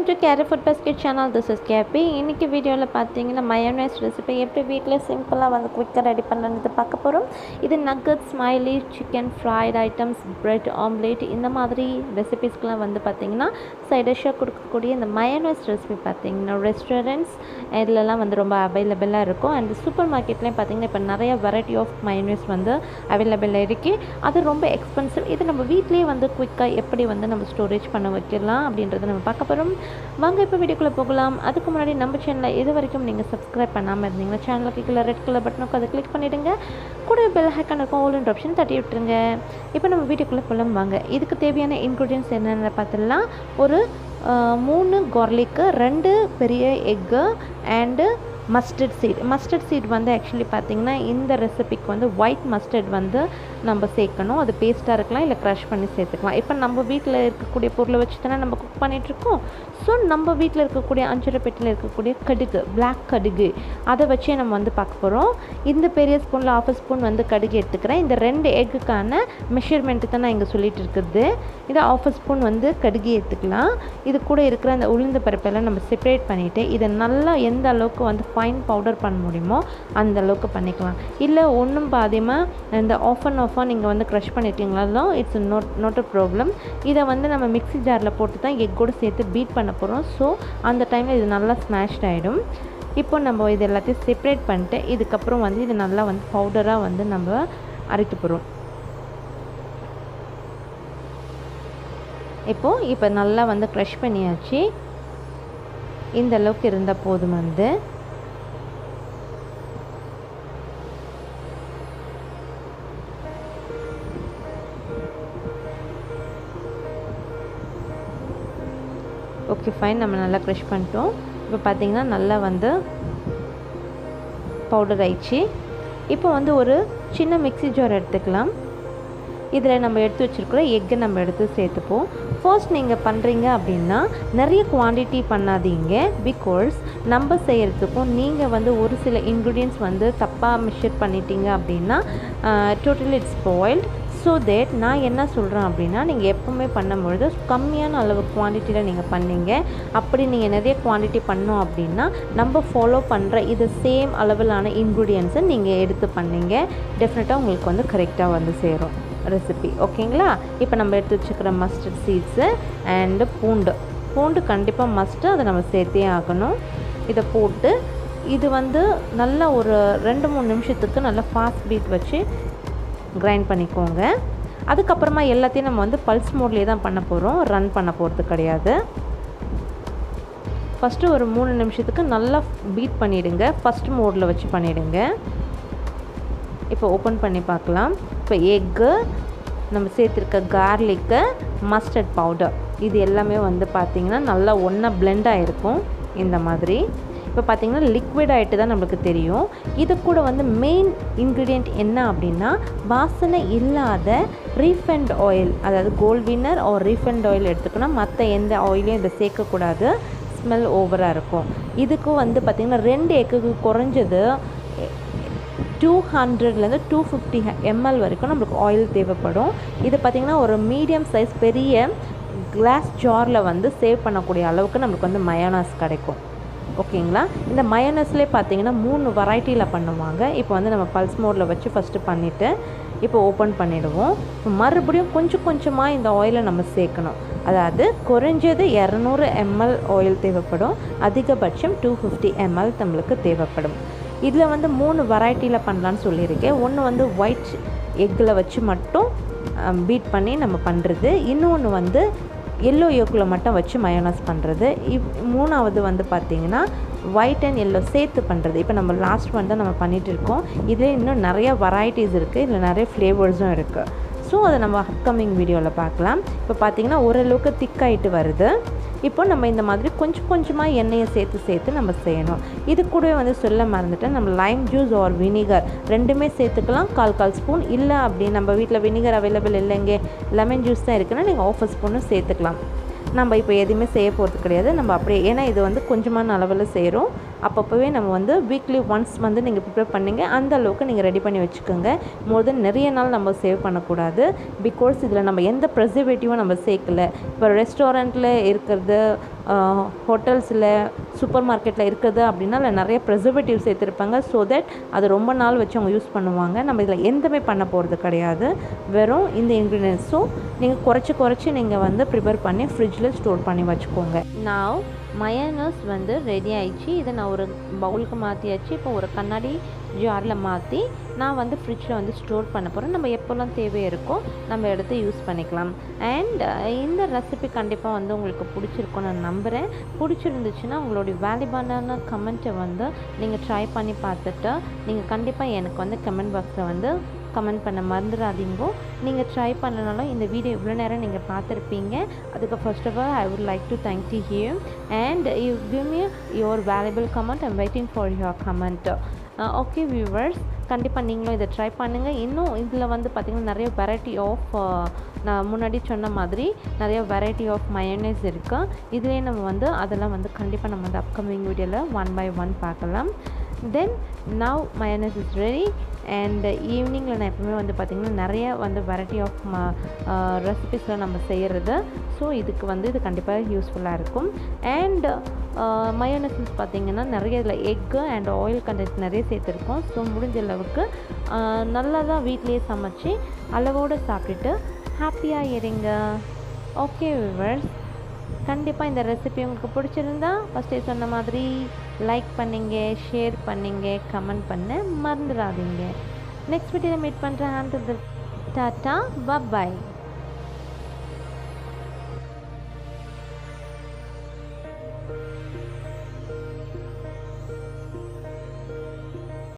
Welcome to Keru Food Basket channel. This is Kepi. இன்னைக்கு வீடியோல பாத்தீங்கன்னா mayonnaise ரெசிபி எப்படி வீட்ல சிம்பிளா வந்து குயிக்கா ரெடி பண்ணனும்னு பார்க்க போறோம். இது nuggets, smiley, chicken, fried items, bread omelette இந்த மாதிரி ரெசிபீஸ்க்குலாம் வந்து பாத்தீங்கன்னா சைடு டிஷ்ஷா கொடுக்கக்கூடிய இந்த mayonnaise ரெசிபி பாத்தீங்கன்னா ரெஸ்டாரண்ட்ஸ் இதெல்லாம் வந்து ரொம்ப அவேலபிளா இருக்கும். and சூப்பர் மார்க்கெட்லயே பாத்தீங்கன்னா இப்ப நிறைய variety of mayonnaise வந்து அவேலபிள் இருக்கு. அது ரொம்ப எக்ஸ்பென்சிவ். இது நம்ம வீட்லயே வந்து குயிக்கா எப்படி வந்து நம்ம ஸ்டோரேஜ் பண்ண வைக்கலாம் அப்படின்றத நம்ம பார்க்க போறோம். வாங்க இப்போ வீடியோக்குள்ள போகலாம். அதுக்கு முன்னாடி நம்ம சேனலை இதுவரைக்கும் நீங்க சப்ஸ்கிரைப் பண்ணாம இருந்தீங்கன்னா சேனலுக்கு கீழ ரெட் கலர் பட்டனுக்கு அதை கிளிக் பண்ணிடுங்க. கூட பெல் ஐகான் இருக்கும் ஆல் ஆப்ஷன் தட்டி விட்டுருங்க. இப்போ நம்ம வீடியோக்குள்ள போலாம் வாங்க. இதுக்கு தேவையான இன்கிரிடியன்ட்ஸ் என்னென்ன பார்த்தலாம். ஒரு 3 garlic, 2 பெரிய எக் and மஸ்டர்ட் சீட் வந்து ஆக்சுவலி பார்த்தீங்கன்னா இந்த ரெசிபிக்கு வந்து ஒயிட் மஸ்டர்ட் வந்து நம்ம சேர்க்கணும். அது பேஸ்ட்டாக இருக்கலாம் இல்லை க்ரஷ் பண்ணி சேர்த்துக்கலாம். இப்போ நம்ம வீட்டில் இருக்கக்கூடிய பொருளை வச்சு தானே நம்ம குக் பண்ணிகிட்ருக்கோம். ஸோ நம்ம வீட்டில் இருக்கக்கூடிய அஞ்சரைப்பேட்டில் இருக்கக்கூடிய கடுகு, பிளாக் கடுகு, அதை வச்சே நம்ம வந்து பார்க்க போகிறோம். இந்த பெரிய ஸ்பூனில் 1/2 ஸ்பூன் வந்து கடுகு எடுத்துக்கிறேன். இந்த 2 எக்குக்கான மெஷர்மெண்ட்டு தான் நான் இங்கே சொல்லிட்டு இருக்குது. இதை 1/2 ஸ்பூன் வந்து கடுகு எடுத்துக்கலாம். இது கூட இருக்கிற அந்த உளுந்து பருப்பெல்லாம் நம்ம செப்பரேட் பண்ணிவிட்டு இதை நல்லா எந்த அளவுக்கு வந்து ஃபைன் பவுடர் பண்ண முடியுமோ அந்த அளவுக்கு பண்ணிக்கலாம். இல்லை ஒன்றும் பாதியமாக இந்த ஆஃப் நீங்கள் வந்து க்ரஷ் பண்ணிட்டீங்களாலும் இட்ஸ் நாட் அ ப்ராப்ளம். இதை வந்து நம்ம மிக்ஸி ஜாரில் போட்டு தான் எக்கோடு சேர்த்து பீட் பண்ண போகிறோம். ஸோ அந்த டைமில் இது நல்லா ஸ்மாஷ்ட் ஆகிடும். இப்போ நம்ம இது எல்லாத்தையும் செப்பரேட் பண்ணிட்டு இதுக்கப்புறம் வந்து இது நல்லா வந்து பவுடராக வந்து நம்ம அரைக்க போகிறோம். இப்போ நல்லா வந்து க்ரஷ் பண்ணியாச்சு. இந்த அளவுக்கு இருந்தால் போதும். வந்து ஓகே ஃபைன், நம்ம நல்லா க்ரஷ் பண்ணிட்டோம். இப்போ பார்த்திங்கன்னா நல்லா வந்து பவுடர் ஆயிடுச்சு. இப்போ வந்து ஒரு சின்ன மிக்ஸி ஜார் எடுத்துக்கலாம். இதில் நம்ம எடுத்து வச்சுருக்கிற எக்கை நம்ம எடுத்து சேர்த்துப்போம். ஃபர்ஸ்ட் நீங்கள் பண்ணுறீங்க அப்படின்னா நிறைய குவான்டிட்டி பண்ணாதீங்க. பிகாஸ் நம்ம செய்கிறதுக்கும் நீங்கள் வந்து ஒரு சில இன்க்ரீடியன்ட்ஸ் வந்து தப்பாக மெஷர் பண்ணிட்டீங்க அப்படின்னா totally it's spoilt. So that நான் என்ன சொல்கிறேன் அப்படின்னா நீங்கள் எப்போவுமே பண்ணும்பொழுது கம்மியான அளவு குவான்டிட்டியில் நீங்கள் பண்ணீங்க. அப்படி நீங்கள் நிறைய குவான்டிட்டி பண்ணோம் அப்படின்னா நம்ம ஃபாலோ பண்ணுற இது சேம் அளவிலான இன்க்ரீடியன்ஸை நீங்கள் எடுத்து பண்ணீங்க. டெஃபினட்டாக உங்களுக்கு வந்து கரெக்டாக வந்து சேரும் ரெசிபி. ஓகேங்களா? இப்போ நம்ம எடுத்து வச்சுக்கிற மஸ்டர்ட் சீட்ஸு அண்டு பூண்டு கண்டிப்பாக மஸ்ட்டு, அதை நம்ம சேர்த்தே ஆகணும். இதை போட்டு இது வந்து நல்லா ஒரு 2-3 நிமிஷத்துக்கு நல்லா ஃபாஸ்ட் பீட் வச்சு கிரைண்ட் பண்ணிக்கோங்க. அதுக்கப்புறமா எல்லாத்தையும் நம்ம வந்து பல்ஸ் மோட்லேயே தான் பண்ண போகிறோம், ரன் பண்ண போகிறது கிடையாது. ஃபஸ்ட்டு ஒரு 3 நிமிஷத்துக்கு நல்லா பீட் பண்ணிவிடுங்க. ஃபஸ்ட் மோடில் வச்சு பண்ணிவிடுங்க. இப்போ ஓப்பன் பண்ணி பார்க்கலாம். இப்போ எக்கு, நம்ம சேர்த்துருக்க கார்லிக்கு, மஸ்டர்ட் பவுடர், இது எல்லாமே வந்து பார்த்திங்கன்னா நல்லா ஒன்றா பிளெண்ட் ஆகிருக்கும் இந்த மாதிரி. இப்போ பார்த்திங்கன்னா லிக்விட் ஆகிட்டு தான் நம்மளுக்கு தெரியும். இது கூட வந்து மெயின் இன்க்ரீடியண்ட் என்ன அப்படின்னா வாசனை இல்லாத ரீஃபைண்ட் ஆயில், அதாவது கோல்ட் வின்னர் ஒரு ரீஃபைண்ட் ஆயில் எடுத்துக்கணும். மற்ற எந்த ஆயிலையும் இதை சேர்க்கக்கூடாது, ஸ்மெல் ஓவராக இருக்கும். இதுக்கு வந்து பார்த்திங்கன்னா 2 எக்குக்கு குறைஞ்சது 200லேருந்து 250 ml வரைக்கும் நம்மளுக்கு ஆயில் தேவைப்படும். இது பார்த்திங்கன்னா ஒரு மீடியம் சைஸ் பெரிய கிளாஸ் ஜாரில் வந்து சேவ் பண்ணக்கூடிய அளவுக்கு நம்மளுக்கு வந்து மயோனைஸ் கிடைக்கும். ஓகேங்களா? இந்த மயோனைஸ்லேயே பார்த்தீங்கன்னா 3 வெரைட்டியில் பண்ணுவாங்க. இப்போ வந்து நம்ம பல்ஸ் மோடில் வச்சு ஃபஸ்ட்டு பண்ணிவிட்டு இப்போ ஓப்பன் பண்ணிவிடுவோம். மறுபடியும் கொஞ்சம் கொஞ்சமாக இந்த ஆயிலை நம்ம சேர்க்கணும். அதாவது குறைஞ்சது 200 ml ஆயில் தேவைப்படும், அதிகபட்சம் 250 ml நம்மளுக்கு தேவைப்படும். இதில் வந்து 3 வெரைட்டியில் பண்ணலான்னு சொல்லியிருக்கேன். ஒன்று வந்து ஒயிட் எக்கில் வச்சு மட்டும் பீட் பண்ணி நம்ம பண்ணுறது, இன்னொன்று வந்து எல்லோ யோக்கில் மட்டும் வச்சு மயோனைஸ் பண்ணுறது, மூணாவது வந்து பார்த்திங்கன்னா ஒயிட் அண்ட் எல்லோ சேர்த்து பண்ணுறது. இப்போ நம்ம லாஸ்ட் ஒன் தான் நம்ம பண்ணிகிட்டு இருக்கோம். இதில் இன்னும் நிறைய வெரைட்டிஸ் இருக்குது, இதில் நிறைய ஃப்ளேவர்ஸும் இருக்குது. ஸோ அதை நம்ம அப்கமிங் வீடியோவில் பார்க்கலாம். இப்போ பார்த்திங்கன்னா ஓரளவுக்கு திக்காயிட்டு வருது. இப்போ நம்ம இந்த மாதிரி கொஞ்சம் கொஞ்சமாக எண்ணெயை சேர்த்து நம்ம செய்யணும். இது கூடவே வந்து சொல்ல மறந்துட்டேன், நம்ம லைம் ஜூஸ் ஆர் வினிகர் ரெண்டுமே சேர்த்துக்கலாம். 1/4 ஸ்பூன். இல்லை அப்படி நம்ம வீட்டில் வினிகர் அவைலபிள் இல்லைங்க, லெமன் ஜூஸ் தான் இருக்குன்னா நீங்கள் 1/2 ஸ்பூனும் சேர்த்துக்கலாம். நம்ம இப்போ எதுவுமே செய்ய போகிறது கிடையாது. நம்ம அப்படியே, ஏன்னா இது வந்து கொஞ்சமான அளவில் செய்கிறோம். அப்பப்போவே நம்ம வந்து வீக்லி ஒன்ஸ் வந்து நீங்கள் ப்ரிப்பேர் பண்ணிங்க, அந்த அளவுக்கு நீங்கள் ரெடி பண்ணி வச்சுக்கோங்க. மோர் தென் நிறைய நாள் நம்ம சேவ் பண்ணக்கூடாது. பிகாஸ் இதில் நம்ம எந்த ப்ரிசர்வேட்டிவும் நம்ம சேர்க்கலை. இப்போ ரெஸ்டாரண்ட்டில் இருக்கிறது ஹோட்டல்ஸில் சூப்பர் மார்க்கெட்டில் இருக்குது அப்படின்னா அதில் நிறைய ப்ரிசர்வேட்டிவ் சேர்த்துருப்பாங்க. ஸோ தட் அது ரொம்ப நாள் வச்சு அவங்க யூஸ் பண்ணுவாங்க. நம்ம இதில் எந்தமே பண்ண போகிறது கிடையாது. வெறும் இந்த இன்க்ரீடியன்ஸும் நீங்கள் குறைச்சி நீங்கள் வந்து ப்ரிப்பேர் பண்ணி ஃப்ரிட்ஜில் ஸ்டோர் பண்ணி வச்சுக்கோங்க. நான் மயோனைஸ் வந்து ரெடி ஆயிடுச்சு. இதை நான் ஒரு பவுலுக்கு மாற்றியாச்சு. இப்போ ஒரு கண்ணாடி ஜாரில் மாற்றி நான் வந்து ஃப்ரிட்ஜில் வந்து ஸ்டோர் பண்ண போகிறேன். நம்ம எப்போல்லாம் தேவை இருக்கோ நம்ம எடுத்து யூஸ் பண்ணிக்கலாம். அண்ட் இந்த ரெசிபி கண்டிப்பாக வந்து உங்களுக்கு பிடிச்சிருக்கும் நான் நம்புகிறேன். பிடிச்சிருந்துச்சுன்னா உங்களுடைய வேல்யூபான கமெண்ட்டை வந்து நீங்கள் ட்ரை பண்ணி பார்த்துட்டு நீங்கள் கண்டிப்பாக எனக்கு வந்து கமெண்ட் பாக்ஸில் வந்து கமெண்ட் பண்ண மறந்துடாதீங்க. நீங்கள் ட்ரை பண்ணனாலும் இந்த வீடியோ இவ்வளோ நேரம் நீங்கள் பார்த்துருப்பீங்க. அதுக்கு first of all I would like to thank you and you give me your valuable comment. I'm waiting for your comment. Okay viewers, கண்டிப்பாக நீங்களும் இதை ட்ரை பண்ணுங்கள். இன்னும் இதில் வந்து பார்த்திங்கன்னா நிறைய வெரைட்டி ஆஃப் நான் முன்னாடி சொன்ன மாதிரி நிறைய வெரைட்டி ஆஃப் மயோனைஸ் இருக்குது. இதிலே நம்ம வந்து அதெல்லாம் வந்து கண்டிப்பாக நம்ம வந்து அப்கமிங் வீடியோவில் 1 by 1 பார்க்கலாம். தென் now mayonnaise is ready. And ஈவினிங்கில் நான் எப்பவுமே வந்து பார்த்திங்கன்னா நிறைய வந்து வெரைட்டி ஆஃப் ரெசிபிஸில் நம்ம செய்கிறது. ஸோ இதுக்கு வந்து இது கண்டிப்பாக யூஸ்ஃபுல்லாக இருக்கும். அண்ட் மயோனைஸ் பார்த்திங்கன்னா நிறைய இதில் எக்கு அண்ட் ஆயில் கண்டென்ட் நிறைய சேர்த்துருக்கோம். ஸோ முடிஞ்ச அளவுக்கு நல்லா தான் வீட்டிலேயே சமைச்சு அளவோடு சாப்பிட்டுட்டு ஹாப்பியாக இருங்க. ஓகே வியூவர்ஸ், கண்டிப்பாக இந்த ரெசிபி உங்களுக்கு பிடிச்சிருந்தா ஃபஸ்ட்டே சொன்ன மாதிரி லைக் பண்ணிங்க, ஷேர் பண்ணிங்க, கமெண்ட் பண்ண மறந்துடாதீங்க. நெக்ஸ்ட் வீடியோவில் மீட் பண்ணுறேன். டாட்டா, பாய்.